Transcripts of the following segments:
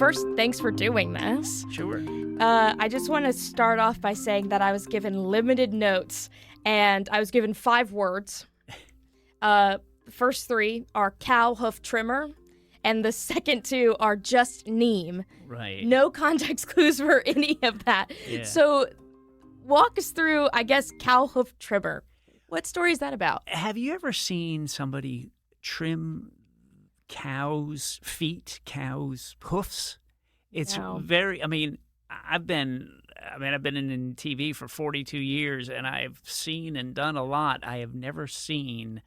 first, thanks for doing this. Sure. I just want to start off by saying that I was given limited notes, and I was given 5 words. The first 3 are cow hoof trimmer, and the second 2 are just neem. Right. No context clues for any of that. Yeah. So walk us through, I guess, cow hoof trimmer. What story is that about? Have you ever seen somebody trim cows' feet, cows' hoofs? It's No. I've been in TV for 42 years, and I've seen and done a lot. I have never seen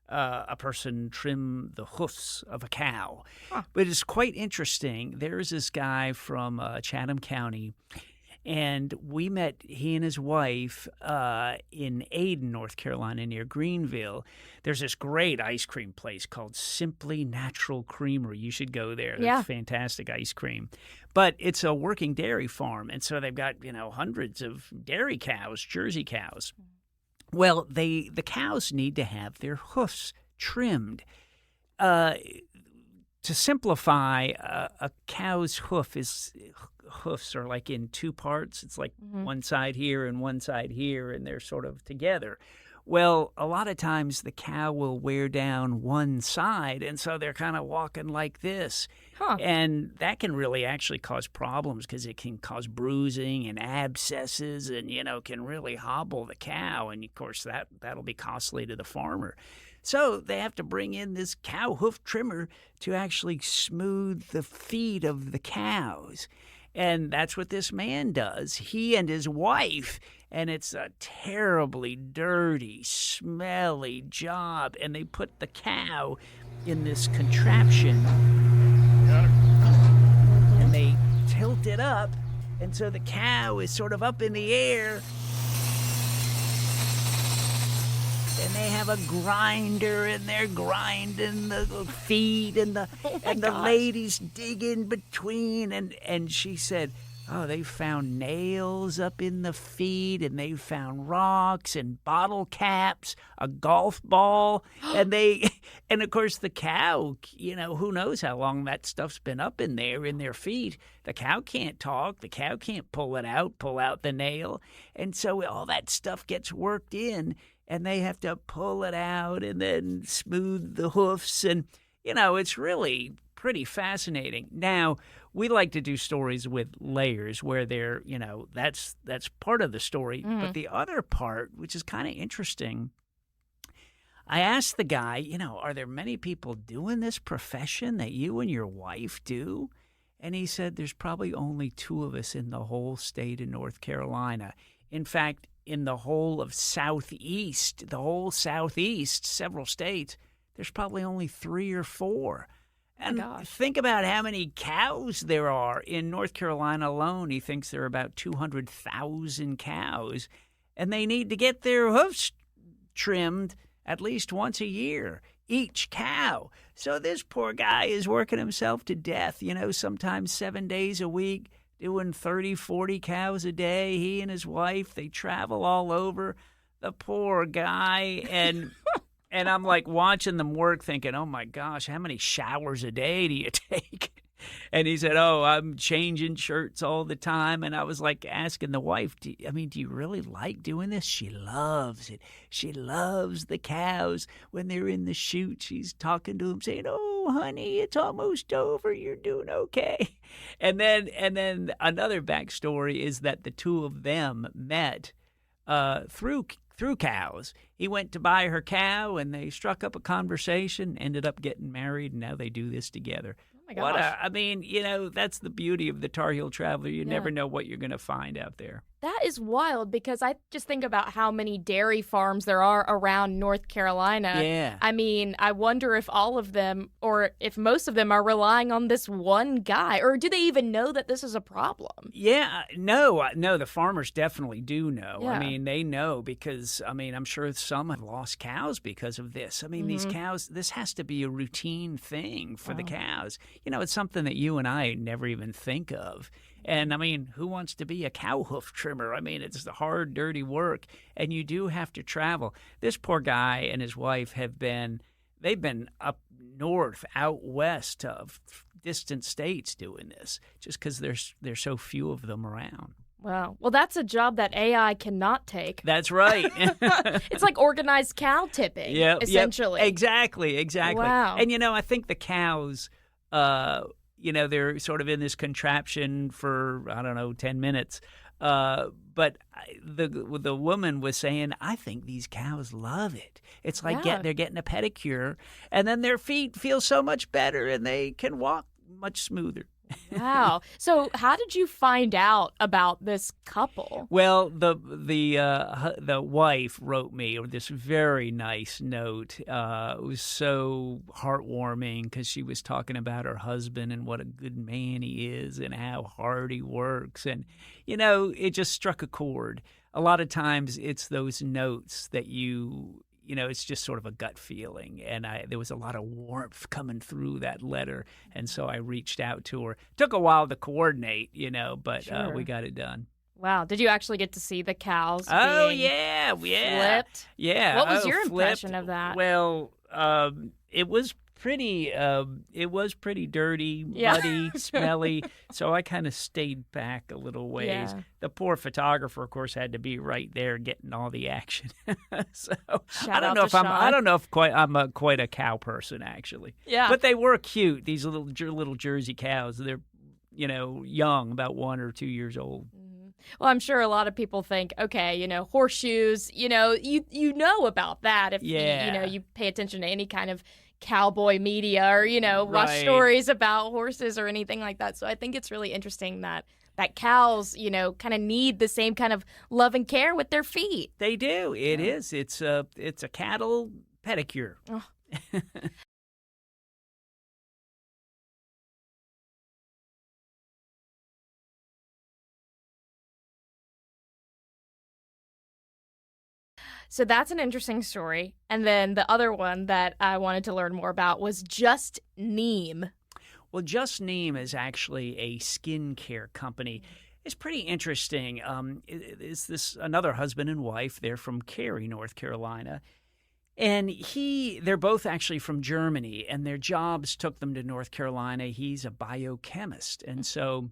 a person trim the hoofs of a cow. Huh. But it's quite interesting. There's this guy from Chatham County, and we met he and his wife in Ayden, North Carolina, near Greenville. There's this great ice cream place called Simply Natural Creamery. You should go there. Yeah. It's fantastic ice cream. But it's a working dairy farm, and so they've got, hundreds of dairy cows, Jersey cows. Well, the cows need to have their hoofs trimmed. To simplify, a cow's hoofs are like in 2 parts. It's like one side here and one side here, and they're sort of together. Well, a lot of times the cow will wear down one side, and so they're kind of walking like this. Huh. And that can really actually cause problems because it can cause bruising and abscesses and, can really hobble the cow. And, of course, that'll be costly to the farmer. So they have to bring in this cow hoof trimmer to actually smooth the feet of the cows. And that's what this man does. He and his wife, and it's a terribly dirty, smelly job. And they put the cow in this contraption, and they tilt it up, and so the cow is sort of up in the air. And they have a grinder, and they're grinding the feet, and the ladies dig in between. And she said, oh, they found nails up in the feet, and they found rocks and bottle caps, a golf ball, and of course the cow, who knows how long that stuff's been up in their feet. The cow can't talk. The cow can't pull out the nail, and so all that stuff gets worked in. And they have to pull it out and then smooth the hoofs. And, it's really pretty fascinating. Now, we like to do stories with layers where they're, that's part of the story. Mm-hmm. But the other part, which is kind of interesting, I asked the guy, are there many people doing this profession that you and your wife do? And he said there's probably only 2 of us in the whole state of North Carolina. In fact, in the whole Southeast, several states, there's probably only 3 or 4. And think about how many cows there are. In North Carolina alone, he thinks there are about 200,000 cows, and they need to get their hoofs trimmed at least once a year, each cow. So this poor guy is working himself to death, sometimes 7 days a week, doing 30, 40 cows a day. He and his wife, they travel all over. The poor guy. And I'm like watching them work thinking, oh, my gosh, how many showers a day do you take? And he said, oh, I'm changing shirts all the time. And I was like asking the wife, do you really like doing this? She loves it. She loves the cows. When they're in the chute, she's talking to them saying, oh, honey, it's almost over. You're doing okay. And then another backstory is that the 2 of them met through cows. He went to buy her cow, and they struck up a conversation, ended up getting married, and now they do this together. Oh my gosh. That's the beauty of the Tar Heel Traveler. You never know what you're going to find out there. That is wild, because I just think about how many dairy farms there are around North Carolina. Yeah. I wonder if all of them, or if most of them, are relying on this one guy. Or do they even know that this is a problem? Yeah, no, the farmers definitely do know. Yeah. They know because, I'm sure some have lost cows because of this. These cows, this has to be a routine thing for the cows. It's something that you and I never even think of. And, who wants to be a cow hoof trimmer? It's the hard, dirty work, and you do have to travel. This poor guy and his wife they've been up north, out west, distant states doing this, just because there's so few of them around. Wow. Well, that's a job that AI cannot take. That's right. It's like organized cow tipping, essentially. Yep. Exactly. Wow. And, I think the cows, they're sort of in this contraption for, 10 minutes. But the woman was saying, I think these cows love it. It's like they're getting a pedicure, and then their feet feel so much better, and they can walk much smoother. Wow. So how did you find out about this couple? Well, the wife wrote me this very nice note. It was so heartwarming because she was talking about her husband and what a good man he is and how hard he works. And, it just struck a chord. A lot of times it's those notes that it's just sort of a gut feeling. And there was a lot of warmth coming through that letter. And so I reached out to her. Took a while to coordinate, but Sure. We got it done. Wow. Did you actually get to see the cows being flipped? Yeah. What was your impression of that? Well, it was pretty dirty, muddy, smelly. So I kind of stayed back a little ways. Yeah. The poor photographer, of course, had to be right there getting all the action. So I don't know if I'm quite a cow person actually. Yeah. But they were cute. These little Jersey cows. They're young, about 1 or 2 years old. Well, I'm sure a lot of people think, okay, horseshoes, you know about that if you pay attention to any kind of cowboy media or, watch Right. stories about horses or anything like that. So I think it's really interesting that cows, kind of need the same kind of love and care with their feet. They do. It is. It's a cattle pedicure. Oh. So that's an interesting story. And then the other one that I wanted to learn more about was Just Neem. Well, Just Neem is actually a skincare company. It's pretty interesting. It's this another husband and wife. They're from Cary, North Carolina. And they're both actually from Germany, and their jobs took them to North Carolina. He's a biochemist, and so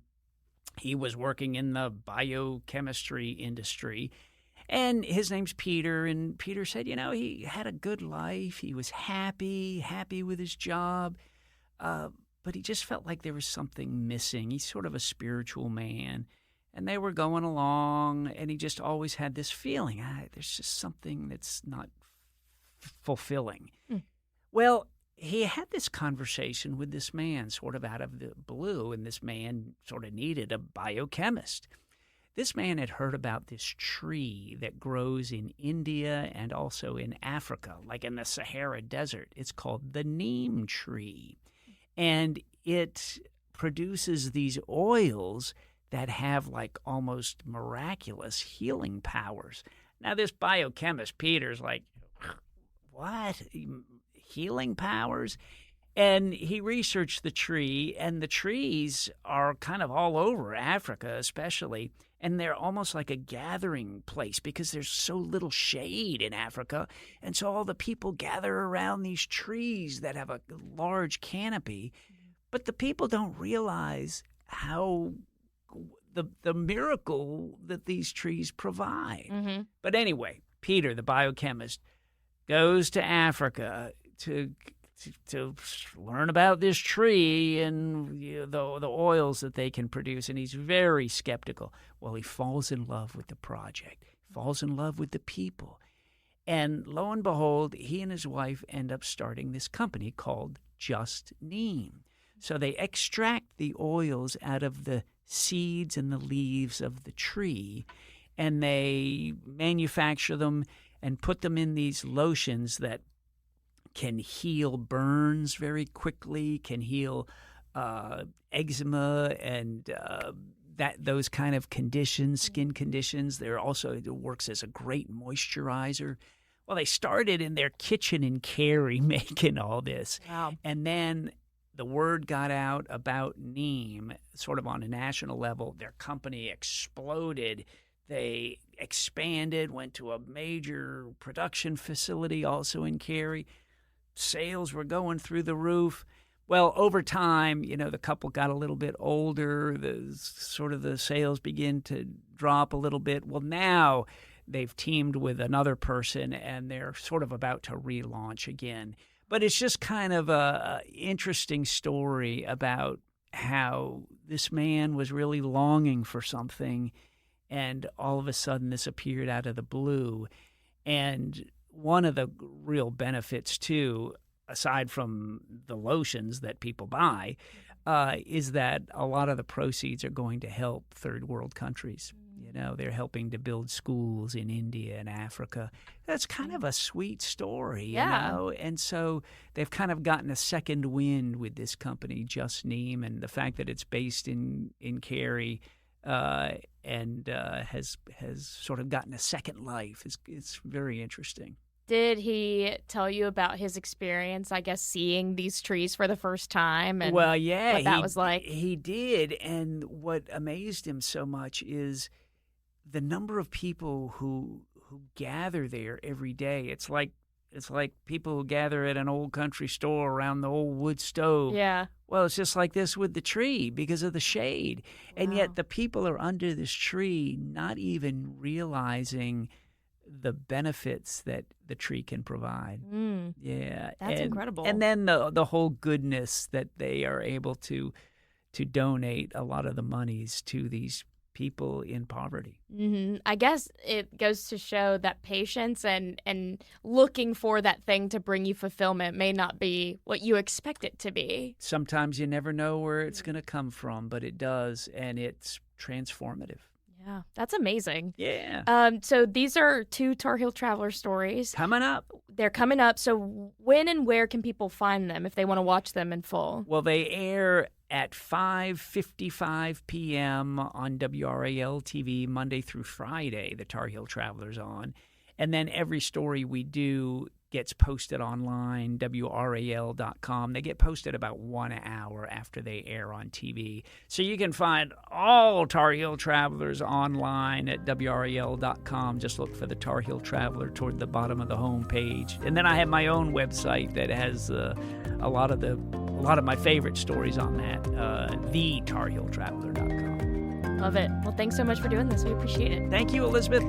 he was working in the biochemistry industry. And his name's Peter, and Peter said, he had a good life. He was happy with his job, but he just felt like there was something missing. He's sort of a spiritual man, and they were going along, and he just always had this feeling, there's just something that's not fulfilling. Well, he had this conversation with this man sort of out of the blue, and this man sort of needed a biochemist. This man had heard about this tree that grows in India and also in Africa, like in the Sahara Desert. It's called the neem tree. And it produces these oils that have like almost miraculous healing powers. Now, this biochemist, Peter's like, what? Healing powers? And he researched the tree, and the trees are kind of all over Africa especially, and they're almost like a gathering place because there's so little shade in Africa. And so all the people gather around these trees that have a large canopy, but the people don't realize how the miracle that these trees provide. Mm-hmm. But anyway, Peter, the biochemist, goes to Africa to learn about this tree and the oils that they can produce, and he's very skeptical. Well, he falls in love with the project, falls in love with the people, and lo and behold, he and his wife end up starting this company called Just Neem. So they extract the oils out of the seeds and the leaves of the tree, and they manufacture them and put them in these lotions that can heal burns very quickly, can heal eczema and those kind of conditions, skin conditions. It works as a great moisturizer. Well, they started in their kitchen in Cary making all this. Wow. And then the word got out about neem, sort of on a national level. Their company exploded. They expanded, went to a major production facility also in Cary. Sales were going through the roof. Well, over time, the couple got a little bit older. The sales begin to drop a little bit. Well, now they've teamed with another person, and they're sort of about to relaunch again. But it's just kind of a interesting story about how this man was really longing for something, and all of a sudden this appeared out of the blue. And one of the real benefits, too, aside from the lotions that people buy, is that a lot of the proceeds are going to help third world countries. They're helping to build schools in India and Africa. That's kind of a sweet story, And so they've kind of gotten a second wind with this company, Just Neem, and the fact that it's based in Cary and has sort of gotten a second life. It's very interesting. Did he tell you about his experience, I guess, seeing these trees for the first time? And well, yeah. what that was like? He did. And what amazed him so much is the number of people who gather there every day. It's like people who gather at an old country store around the old wood stove. Yeah. Well, it's just like this with the tree because of the shade. Wow. And yet the people are under this tree not even realizing the benefits that the tree can provide. Yeah. That's incredible. And then the whole goodness that they are able to donate a lot of the monies to these people in poverty. Mm-hmm. I guess it goes to show that patience and looking for that thing to bring you fulfillment may not be what you expect it to be. Sometimes you never know where it's going to come from, but it does, and it's transformative. Yeah, that's amazing. Yeah. So these are 2 Tar Heel Traveler stories. Coming up. They're coming up. So when and where can people find them if they want to watch them in full? Well, they air at 5:55 p.m. on WRAL TV Monday through Friday, the Tar Heel Traveler's on. And then every story we do gets posted online, WRAL.com. They get posted about 1 hour after they air on TV. So you can find all Tar Heel Travelers online at WRAL.com. Just look for the Tar Heel Traveler toward the bottom of the home page. And then I have my own website that has a lot of my favorite stories on that, thetarheeltraveler.com. Love it. Well, thanks so much for doing this. We appreciate it. Thank you, Elizabeth.